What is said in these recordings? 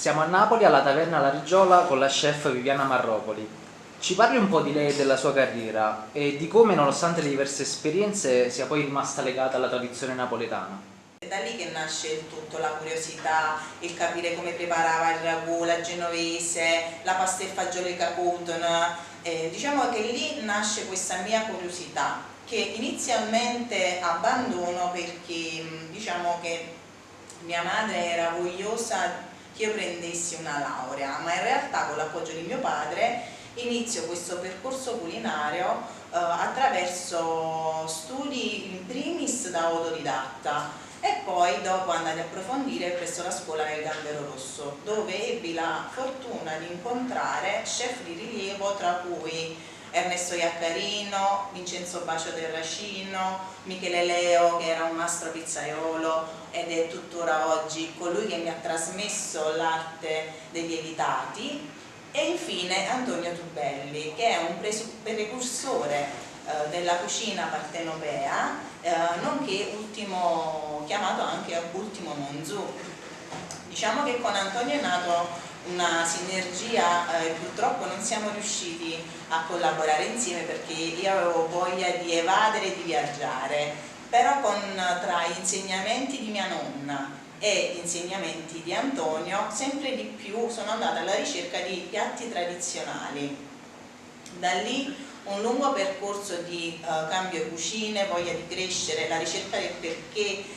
Siamo a Napoli alla taverna La Riggiola con la chef Viviana Marropoli. Ci parli un po' di lei e della sua carriera e di come, nonostante le diverse esperienze, sia poi rimasta legata alla tradizione napoletana. È da lì che nasce il tutto, la curiosità, il capire come preparava il ragù, la genovese, la pasta e fagioli caputon. Diciamo che lì nasce questa mia curiosità, che inizialmente abbandono perché diciamo che mia madre era vogliosa che io prendessi una laurea, ma in realtà con l'appoggio di mio padre inizio questo percorso culinario attraverso studi in primis da autodidatta e poi dopo andare a approfondire presso la scuola del Gambero Rosso, dove ebbi la fortuna di incontrare chef di rilievo tra cui Ernesto Iaccarino, Vincenzo Bacio Terracino, Michele Leo che era un mastro pizzaiolo ed è tuttora oggi colui che mi ha trasmesso l'arte dei lievitati, e infine Antonio Tubelli che è un precursore della cucina partenopea, nonché ultimo, chiamato anche ultimo Monzù. Diciamo che con Antonio è nato una sinergia e purtroppo non siamo riusciti a collaborare insieme perché io avevo voglia di evadere e di viaggiare, però tra insegnamenti di mia nonna e insegnamenti di Antonio sempre di più sono andata alla ricerca di piatti tradizionali. Da lì un lungo percorso di cambio cucine, voglia di crescere, la ricerca del perché,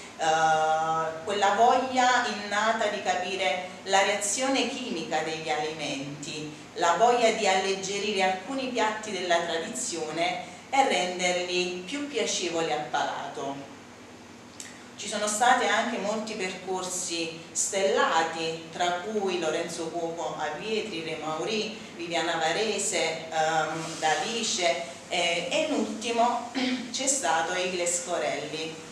quella voglia innata di capire la reazione chimica degli alimenti, la voglia di alleggerire alcuni piatti della tradizione e renderli più piacevoli al palato. Ci sono stati anche molti percorsi stellati, tra cui Lorenzo Cuoco a Vietri, Re Maurì, Viviana Varese, D'Alice e in ultimo c'è stato Igles Corelli.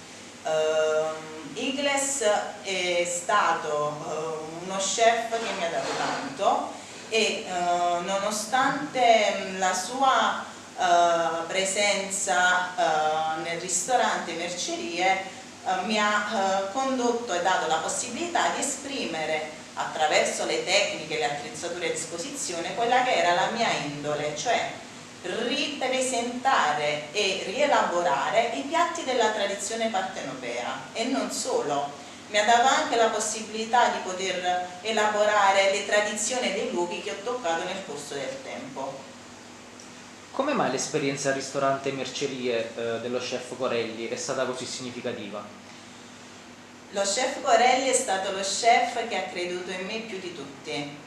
Igles è stato uno chef che mi ha dato tanto e nonostante la sua presenza nel ristorante Mercerie mi ha condotto e dato la possibilità di esprimere attraverso le tecniche e le attrezzature a disposizione quella che era la mia indole, cioè ripresentare e rielaborare i piatti della tradizione partenopea e non solo. Mi ha dato anche la possibilità di poter elaborare le tradizioni dei luoghi che ho toccato nel corso del tempo. Come mai l'esperienza al ristorante Mercerie dello chef Corelli è stata così significativa? Lo chef Corelli è stato lo chef che ha creduto in me più di tutti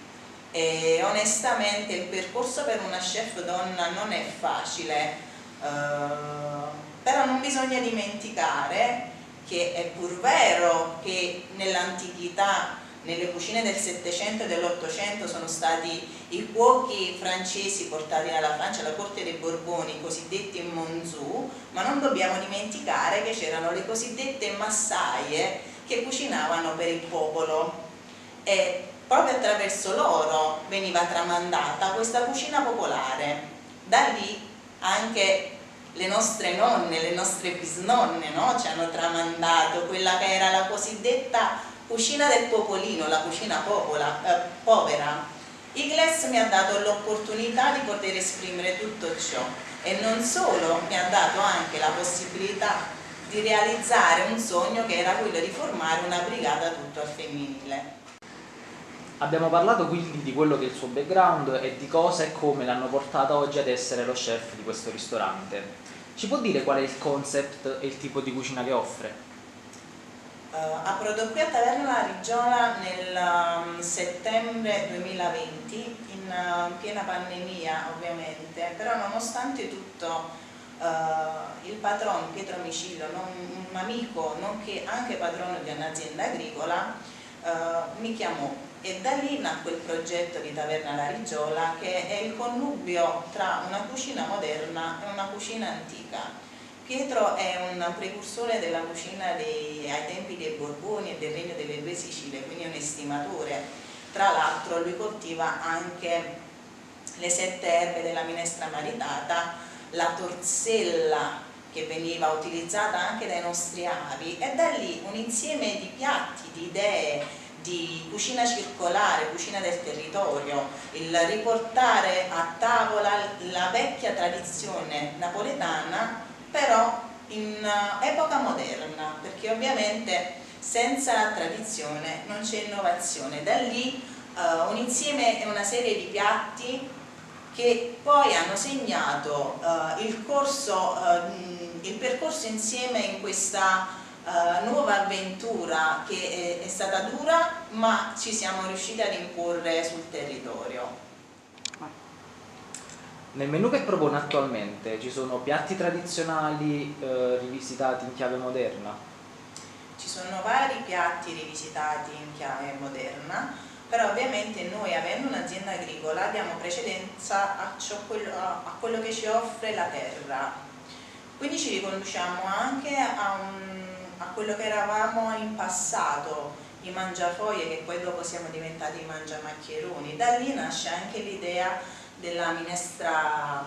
e onestamente il percorso per una chef donna non è facile, però non bisogna dimenticare che è pur vero che nell'antichità, nelle cucine del Settecento e dell'Ottocento sono stati i cuochi francesi portati dalla Francia alla corte dei Borboni, i cosiddetti Monzù, ma non dobbiamo dimenticare che c'erano le cosiddette massaie che cucinavano per il popolo e proprio attraverso loro veniva tramandata questa cucina popolare. Da lì anche le nostre nonne, le nostre bisnonne, no? Ci hanno tramandato quella che era la cosiddetta cucina del popolino, la cucina povera. Igles mi ha dato l'opportunità di poter esprimere tutto ciò e non solo, mi ha dato anche la possibilità di realizzare un sogno che era quello di formare una brigata tutto al femminile. Abbiamo parlato quindi di quello che è il suo background e di cosa e come l'hanno portata oggi ad essere lo chef di questo ristorante. Ci può dire qual è il concept e il tipo di cucina che offre? Approdò qui a Taverna La Riggiola nel settembre 2020, in piena pandemia ovviamente, però nonostante tutto il patrono Pietro Micillo, un amico nonché anche patrono di un'azienda agricola, mi chiamò e da lì nacque il progetto di Taverna La Riggiola, che è il connubio tra una cucina moderna e una cucina antica. Pietro è un precursore della cucina ai tempi dei Borboni e del Regno delle Due Sicilie, quindi è un estimatore. Tra l'altro lui coltiva anche le 7 erbe della minestra maritata, la torsella che veniva utilizzata anche dai nostri avi, e da lì un insieme di piatti, di idee, di cucina circolare, cucina del territorio, il riportare a tavola la vecchia tradizione napoletana, però in epoca moderna, perché ovviamente senza tradizione non c'è innovazione. Da lì un insieme e una serie di piatti che poi hanno segnato il percorso insieme in questa nuova avventura che è stata dura, ma ci siamo riusciti ad imporre sul territorio. Nel menù che propone attualmente ci sono piatti tradizionali rivisitati in chiave moderna? Ci sono vari piatti rivisitati in chiave moderna, però ovviamente noi, avendo un'azienda agricola, diamo precedenza a quello che ci offre la terra. Quindi ci riconduciamo anche a quello che eravamo in passato, i mangiafoglie, che poi dopo siamo diventati i mangiamaccheroni. Da lì nasce anche l'idea della minestra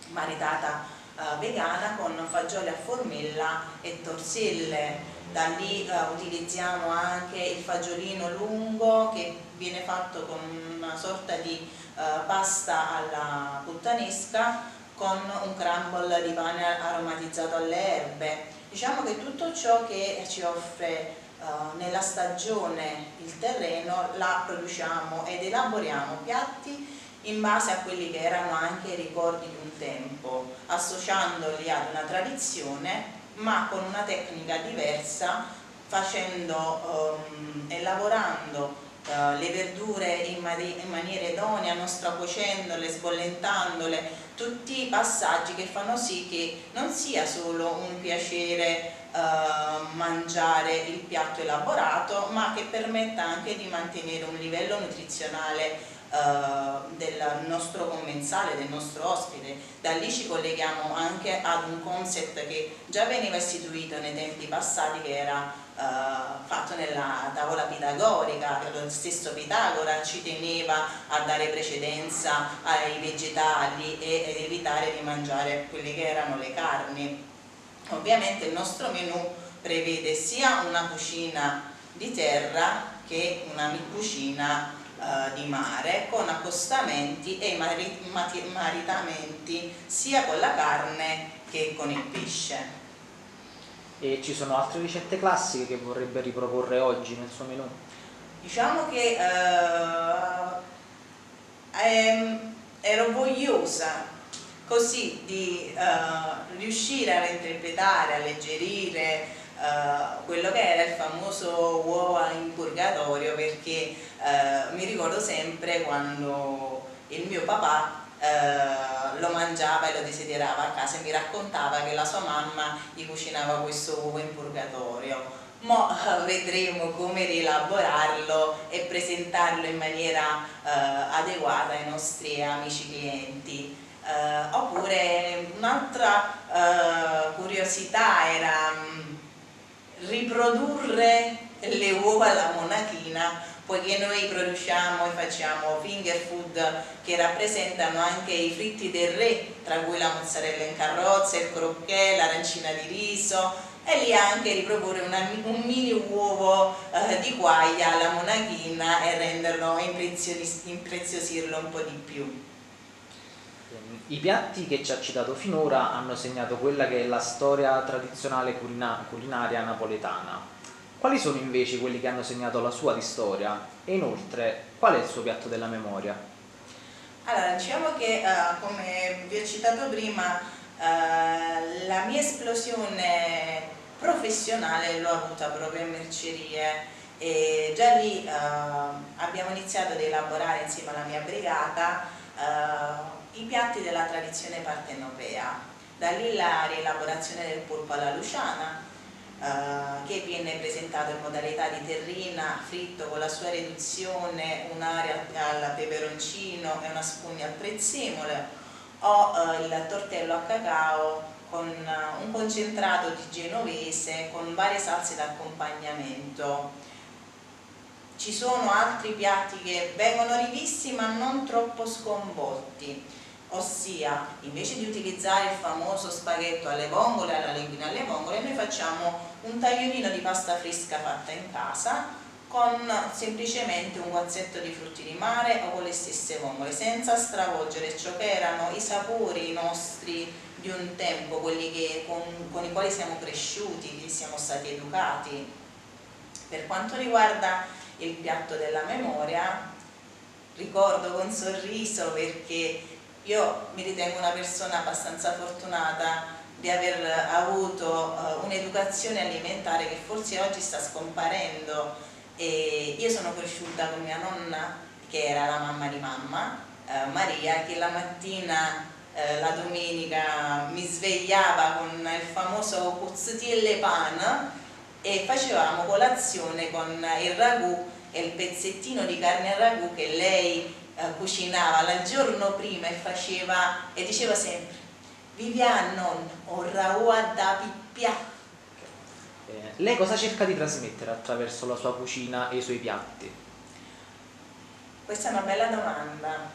maritata vegana con fagioli a formella e torselle. Da lì utilizziamo anche il fagiolino lungo, che viene fatto con una sorta di pasta alla puttanesca con un crumble di pane aromatizzato alle erbe. Diciamo che tutto ciò che ci offre nella stagione il terreno la produciamo ed elaboriamo piatti in base a quelli che erano anche i ricordi di un tempo, associandoli ad una tradizione ma con una tecnica diversa, facendo e lavorando le verdure in maniera idonea, non stracuocendole, sbollentandole, tutti i passaggi che fanno sì che non sia solo un piacere mangiare il piatto elaborato, ma che permetta anche di mantenere un livello nutrizionale del nostro commensale, del nostro ospite. Da lì ci colleghiamo anche ad un concept che già veniva istituito nei tempi passati, che era fatto nella tavola pitagorica. Lo stesso Pitagora ci teneva a dare precedenza ai vegetali ed evitare di mangiare quelle che erano le carni. Ovviamente il nostro menù prevede sia una cucina di terra che una cucina di mare, con accostamenti e maritamenti sia con la carne che con il pesce. E ci sono altre ricette classiche che vorrebbe riproporre oggi nel suo menù? Diciamo che ero vogliosa così di riuscire a reinterpretare, alleggerire quello che era il famoso uova in purgatorio, perché mi ricordo sempre quando il mio papà lo mangiava e lo desiderava a casa e mi raccontava che la sua mamma gli cucinava questo uovo in purgatorio. Mo vedremo come rielaborarlo e presentarlo in maniera adeguata ai nostri amici clienti. Oppure un'altra curiosità era riprodurre le uova alla monachina, poiché noi produciamo e facciamo finger food che rappresentano anche i fritti del re, tra cui la mozzarella in carrozza, il croquet, l'arancina di riso, e lì anche riproporre un mini uovo di quaglia alla monachina e renderlo, impreziosirlo un po' di più. I piatti che ci ha citato finora hanno segnato quella che è la storia tradizionale culinaria napoletana. Quali sono invece quelli che hanno segnato la sua di storia? E inoltre, qual è il suo piatto della memoria? Allora, diciamo che come vi ho citato prima, la mia esplosione professionale l'ho avuta proprio in mercerie, e già lì abbiamo iniziato ad elaborare insieme alla mia brigata i piatti della tradizione partenopea. Da lì la rielaborazione del polpo alla luciana, che viene presentato in modalità di terrina, fritto con la sua riduzione, un'area al peperoncino e una spugna al prezzemolo, o il tortello a cacao con un concentrato di genovese con varie salse d'accompagnamento. Ci sono altri piatti che vengono rivisti ma non troppo sconvolti, ossia invece di utilizzare il famoso spaghetto alle vongole, alla linguina alle vongole, noi facciamo un tagliolino di pasta fresca fatta in casa con semplicemente un guazzetto di frutti di mare o con le stesse vongole, senza stravolgere ciò che erano i sapori nostri di un tempo, quelli con i quali siamo cresciuti, che siamo stati educati. Per quanto riguarda il piatto della memoria, ricordo con sorriso, perché io mi ritengo una persona abbastanza fortunata di aver avuto un'educazione alimentare che forse oggi sta scomparendo. E io sono cresciuta con mia nonna, che era la mamma di mamma, Maria, che la mattina, la domenica, mi svegliava con il famoso pozzettielle pan e facevamo colazione con il ragù e il pezzettino di carne al ragù che lei cucinava il giorno prima e faceva, e diceva sempre: Vivian non, o ragù da pippià. Lei cosa cerca di trasmettere attraverso la sua cucina e i suoi piatti? Questa è una bella domanda.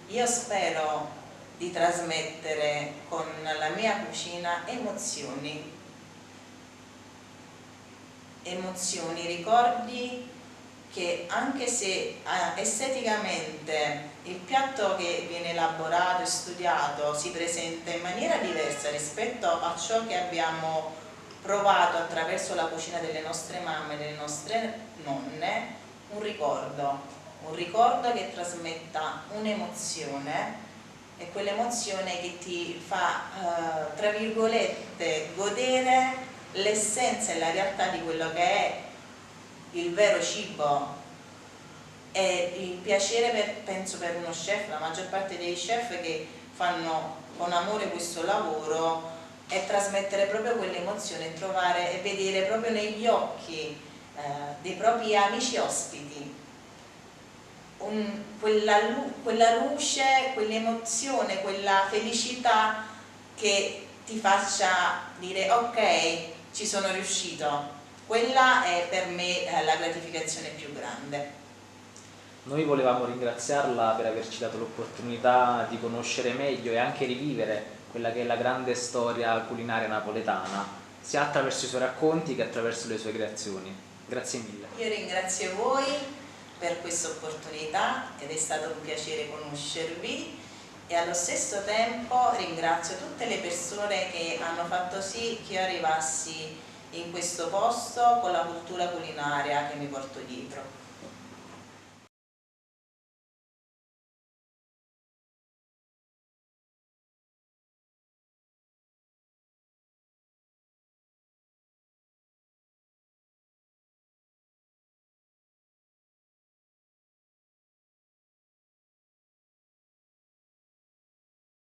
Io spero di trasmettere con la mia cucina emozioni, ricordi, che anche se esteticamente il piatto che viene elaborato e studiato si presenta in maniera diversa rispetto a ciò che abbiamo provato attraverso la cucina delle nostre mamme e delle nostre nonne, un ricordo che trasmetta un'emozione, e quell'emozione che ti fa, tra virgolette, godere l'essenza e la realtà di quello che è il vero cibo. E il piacere, penso, per uno chef, la maggior parte dei chef che fanno con amore questo lavoro, è trasmettere proprio quell'emozione e trovare e vedere proprio negli occhi dei propri amici ospiti quella luce, quell'emozione, quella felicità che ti faccia dire: ok, ci sono riuscito. Quella è per me la gratificazione più grande. Noi volevamo ringraziarla per averci dato l'opportunità di conoscere meglio e anche rivivere quella che è la grande storia culinaria napoletana, sia attraverso i suoi racconti che attraverso le sue creazioni. Grazie mille. Io ringrazio voi per questa opportunità ed è stato un piacere conoscervi, e allo stesso tempo ringrazio tutte le persone che hanno fatto sì che io arrivassi in questo posto con la cultura culinaria che mi porto dietro.